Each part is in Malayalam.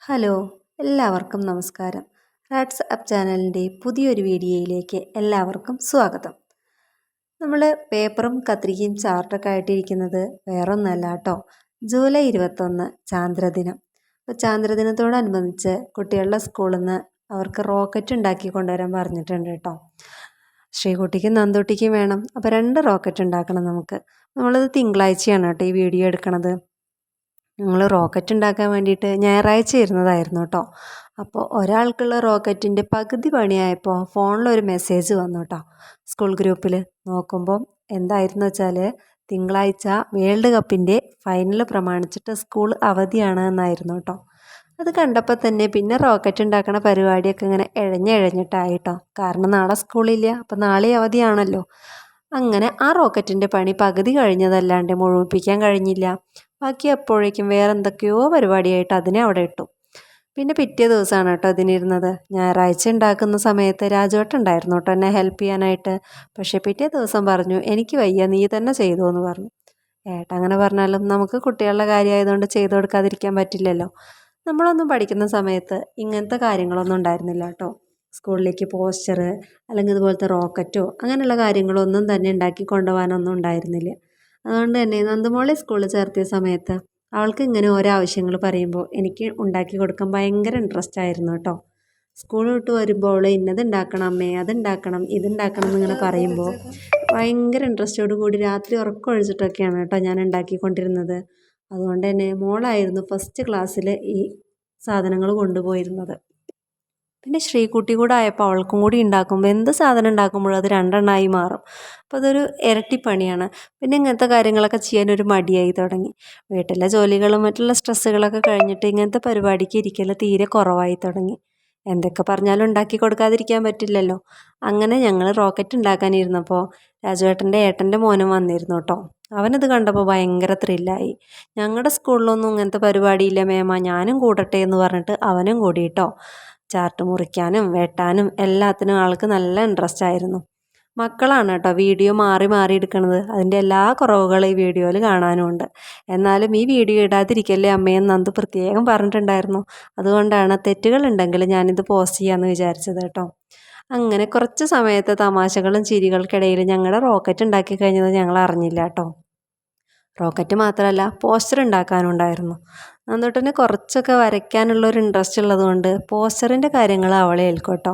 ഹലോ, എല്ലാവർക്കും നമസ്കാരം. റാറ്റ്സ് അപ്പ് ചാനലിൻ്റെ പുതിയൊരു വീഡിയോയിലേക്ക് എല്ലാവർക്കും സ്വാഗതം. നമ്മൾ പേപ്പറും കത്രികയും ചാർട്ടൊക്കെ ആയിട്ടിരിക്കുന്നത് വേറൊന്നല്ല കേട്ടോ. ജൂലൈ 21 ചാന്ദ്രദിനം. അപ്പോൾ ചാന്ദ്രദിനത്തോടനുബന്ധിച്ച് കുട്ടികളുടെ സ്കൂളിൽ നിന്ന് അവർക്ക് റോക്കറ്റ് ഉണ്ടാക്കി കൊണ്ടുവരാൻ പറഞ്ഞിട്ടുണ്ട് കേട്ടോ. ശ്രീകുട്ടിക്കും നന്ദുട്ടിക്കും വേണം. അപ്പോൾ 2 റോക്കറ്റ് ഉണ്ടാക്കണം നമുക്ക്. നമ്മളത് തിങ്കളാഴ്ചയാണ് കേട്ടോ ഈ വീഡിയോ എടുക്കണത്. ഞങ്ങൾ റോക്കറ്റ് ഉണ്ടാക്കാൻ വേണ്ടിയിട്ട് ഞായറാഴ്ച ഇരുന്നതായിരുന്നു കേട്ടോ. അപ്പോൾ ഒരാൾക്കുള്ള റോക്കറ്റിൻ്റെ പകുതി പണിയായപ്പോൾ ഫോണിലൊരു മെസ്സേജ് വന്നു കേട്ടോ. സ്കൂൾ ഗ്രൂപ്പിൽ നോക്കുമ്പം എന്തായിരുന്നു വെച്ചാൽ തിങ്കളാഴ്ച വേൾഡ് കപ്പിൻ്റെ ഫൈനൽ പ്രമാണിച്ചിട്ട് സ്കൂൾ അവധിയാണ് എന്നായിരുന്നു കേട്ടോ. അത് കണ്ടപ്പോൾ തന്നെ പിന്നെ റോക്കറ്റ് ഉണ്ടാക്കണ പരിപാടിയൊക്കെ ഇങ്ങനെ ഇഴഞ്ഞിട്ടായിട്ടോ. കാരണം നാളെ സ്കൂളില്ല, അപ്പോൾ നാളെ അവധിയാണല്ലോ. അങ്ങനെ ആ റോക്കറ്റിൻ്റെ പണി പകുതി കഴിഞ്ഞതല്ലാണ്ട് മുഴുമിപ്പിക്കാൻ കഴിഞ്ഞില്ല. ബാക്കി അപ്പോഴേക്കും വേറെ എന്തൊക്കെയോ പരിപാടിയായിട്ട് അതിനെ അവിടെ ഇട്ടു. പിന്നെ പിറ്റേ ദിവസമാണ് കേട്ടോ അതിനിരുന്നത്. ഞായറാഴ്ച ഉണ്ടാക്കുന്ന സമയത്ത് രാജുവേട്ടൻ ഉണ്ടായിരുന്നു കേട്ടോ എന്നെ ഹെൽപ്പ് ചെയ്യാനായിട്ട്. പക്ഷേ പിറ്റേ ദിവസം പറഞ്ഞു എനിക്ക് വയ്യ, നീ തന്നെ ചെയ്തോ എന്ന് പറഞ്ഞു. ഏട്ടാ അങ്ങനെ പറഞ്ഞാലും നമുക്ക് കുട്ടികളുടെ കാര്യമായതുകൊണ്ട് ചെയ്തു കൊടുക്കാതിരിക്കാൻ പറ്റില്ലല്ലോ. നമ്മളൊന്നും പഠിക്കുന്ന സമയത്ത് ഇങ്ങനത്തെ കാര്യങ്ങളൊന്നും ഉണ്ടായിരുന്നില്ല കേട്ടോ. സ്കൂളിലേക്ക് പോസ്റ്റർ അല്ലെങ്കിൽ ഇതുപോലത്തെ റോക്കറ്റോ അങ്ങനെയുള്ള കാര്യങ്ങളൊന്നും തന്നെ ഉണ്ടാക്കി കൊണ്ടുപോകാനൊന്നും ഉണ്ടായിരുന്നില്ല. അതുകൊണ്ട് തന്നെ നന്ദുമോളെ സ്കൂളിൽ ചേർത്തിയ സമയത്ത് അവൾക്ക് ഇങ്ങനെ ഓരോ ആവശ്യങ്ങൾ പറയുമ്പോൾ എനിക്ക് ഉണ്ടാക്കി കൊടുക്കാൻ ഭയങ്കര ഇൻട്രസ്റ്റ് ആയിരുന്നു കേട്ടോ. സ്കൂൾ വിട്ട് വരുമ്പോൾ ഇന്നത് ഉണ്ടാക്കണം അമ്മേ, അതുണ്ടാക്കണം ഇതുണ്ടാക്കണം എന്നിങ്ങനെ പറയുമ്പോൾ ഭയങ്കര ഇൻട്രസ്റ്റോട് കൂടി രാത്രി ഉറക്കം ഒഴിച്ചിട്ടൊക്കെയാണ് കേട്ടോ ഞാൻ ഉണ്ടാക്കിക്കൊണ്ടിരുന്നത്. അതുകൊണ്ട് തന്നെ മോളായിരുന്നു ഫസ്റ്റ് ക്ലാസ്സിൽ ഈ സാധനങ്ങൾ കൊണ്ടുപോയിരുന്നത്. പിന്നെ ശ്രീകുട്ടി കൂടെ ആയപ്പോൾ അവൾക്കും കൂടി ഉണ്ടാക്കുമ്പോൾ എന്ത് സാധനം ഉണ്ടാക്കുമ്പോഴും അത് 2 എണ്ണമായി മാറും. അപ്പോൾ അതൊരു ഇരട്ടിപ്പണിയാണ്. പിന്നെ ഇങ്ങനത്തെ കാര്യങ്ങളൊക്കെ ചെയ്യാനൊരു മടിയായി തുടങ്ങി. വീട്ടിലെ ജോലികളും മറ്റുള്ള സ്ട്രെസ്സുകളൊക്കെ കഴിഞ്ഞിട്ട് ഇങ്ങനത്തെ പരിപാടിക്ക് ഇരിക്കൽ തീരെ കുറവായി തുടങ്ങി. എന്തൊക്കെ പറഞ്ഞാലും ഉണ്ടാക്കി കൊടുക്കാതിരിക്കാൻ പറ്റില്ലല്ലോ. അങ്ങനെ ഞങ്ങൾ റോക്കറ്റ് ഉണ്ടാക്കാനിരുന്നപ്പോൾ രാജുവേട്ടൻ്റെ ഏട്ടൻ്റെ മോനും വന്നിരുന്നു കേട്ടോ. അവനത് കണ്ടപ്പോൾ ഭയങ്കര ത്രില്ലായി. ഞങ്ങളുടെ സ്കൂളിലൊന്നും ഇങ്ങനത്തെ പരിപാടിയില്ല മേമ, ഞാനും കൂടട്ടെ എന്ന് പറഞ്ഞിട്ട് അവനും കൂടി കേട്ടോ. ചാർട്ട് മുറിക്കാനും വെട്ടാനും എല്ലാത്തിനും ആൾക്ക് നല്ല ഇൻട്രസ്റ്റ് ആയിരുന്നു. മക്കളാണ് കേട്ടോ വീഡിയോ മാറി എടുക്കുന്നത്. അതിൻ്റെ എല്ലാ കുറവുകളും ഈ വീഡിയോയിൽ കാണാനുമുണ്ട്. എന്നാലും ഈ വീഡിയോ ഇടാതിരിക്കല്ലേ അമ്മയെന്ന് നന്ദു പ്രത്യേകം പറഞ്ഞിട്ടുണ്ടായിരുന്നു. അതുകൊണ്ടാണ് തെറ്റുകളുണ്ടെങ്കിൽ ഞാനിത് പോസ്റ്റ് ചെയ്യാമെന്ന് വിചാരിച്ചത് കേട്ടോ. അങ്ങനെ കുറച്ച് സമയത്തെ തമാശകളും ചിരികൾക്കിടയിൽ ഞങ്ങളുടെ റോക്കറ്റ് ഉണ്ടാക്കി കഴിഞ്ഞത് ഞങ്ങൾ അറിഞ്ഞില്ല കേട്ടോ. റോക്കറ്റ് മാത്രമല്ല പോസ്റ്റർ ഉണ്ടാക്കാനും ഉണ്ടായിരുന്നു. നന്ദുട്ടന് കുറച്ചൊക്കെ വരയ്ക്കാനുള്ളൊരു ഇൻട്രസ്റ്റ് ഉള്ളതുകൊണ്ട് പോസ്റ്ററിൻ്റെ കാര്യങ്ങൾ അവളെ ഏൽക്കും കേട്ടോ.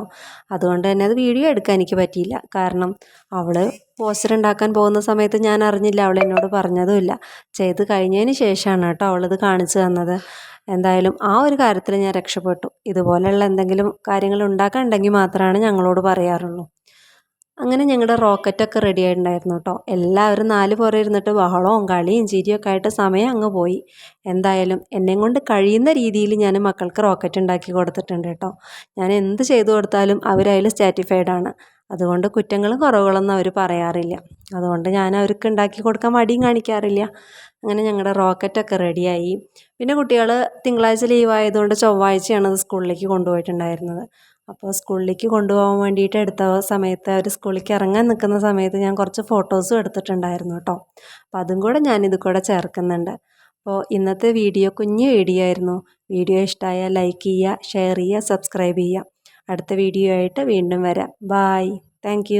അതുകൊണ്ട് തന്നെ അത് വീഡിയോ എടുക്കാൻ എനിക്ക് പറ്റിയില്ല. കാരണം അവൾ പോസ്റ്റർ ഉണ്ടാക്കാൻ പോകുന്ന സമയത്ത് ഞാൻ അറിഞ്ഞില്ല, അവൾ എന്നോട് പറഞ്ഞതുമില്ല. ചെയ്ത് കഴിഞ്ഞതിന് ശേഷമാണ് കേട്ടോ അവളത് കാണിച്ചു തന്നത്. എന്തായാലും ആ ഒരു കാര്യത്തിൽ ഞാൻ രക്ഷപ്പെട്ടു. ഇതുപോലെയുള്ള എന്തെങ്കിലും കാര്യങ്ങൾ ഉണ്ടാക്കാനുണ്ടെങ്കിൽ മാത്രമാണ് ഞങ്ങളോട് പറയാറുള്ളൂ. അങ്ങനെ ഞങ്ങളുടെ റോക്കറ്റൊക്കെ റെഡി ആയിട്ടുണ്ടായിരുന്നു കേട്ടോ. എല്ലാവരും 4 പുറം ഇരുന്നിട്ട് ബഹളവും കളിയും ചിരിയൊക്കെ ആയിട്ട് സമയം അങ്ങ് പോയി. എന്തായാലും എന്നെ കൊണ്ട് കഴിയുന്ന രീതിയിൽ ഞാൻ മക്കൾക്ക് റോക്കറ്റ് ഉണ്ടാക്കി കൊടുത്തിട്ടുണ്ട് കേട്ടോ. ഞാൻ എന്ത് ചെയ്തു കൊടുത്താലും അവരതിൽ സാറ്റിസ്ഫൈഡ് ആണ്. അതുകൊണ്ട് കുറ്റങ്ങളും കുറവുകളൊന്നും അവർ പറയാറില്ല. അതുകൊണ്ട് ഞാൻ അവർക്ക് ഉണ്ടാക്കി കൊടുക്കാൻ മടിയും കാണിക്കാറില്ല. അങ്ങനെ ഞങ്ങളുടെ റോക്കറ്റൊക്കെ റെഡിയായി. പിന്നെ കുട്ടികൾ തിങ്കളാഴ്ച ലീവ് ആയതുകൊണ്ട് ചൊവ്വാഴ്ചയാണ് അത് സ്കൂളിലേക്ക് കൊണ്ടുപോയിട്ടുണ്ടായിരുന്നത്. അപ്പോൾ സ്കൂളിലേക്ക് കൊണ്ടുപോകാൻ വേണ്ടിയിട്ട് എടുത്ത സമയത്ത് അവർ സ്കൂളിലേക്ക് ഇറങ്ങാൻ നിൽക്കുന്ന സമയത്ത് ഞാൻ കുറച്ച് ഫോട്ടോസും എടുത്തിട്ടുണ്ടായിരുന്നു കേട്ടോ. അപ്പോൾ അതും കൂടെ ഞാനിത് കൂടെ ചേർക്കുന്നുണ്ട്. അപ്പോൾ ഇന്നത്തെ വീഡിയോ കുഞ്ഞു വീഡിയോ ആയിരുന്നു. വീഡിയോ ഇഷ്ടമായാൽ ലൈക്ക് ചെയ്യുക, ഷെയർ ചെയ്യുക, സബ്സ്ക്രൈബ് ചെയ്യുക. അടുത്ത വീഡിയോ ആയിട്ട് വീണ്ടും വരാം. ബായ്. താങ്ക്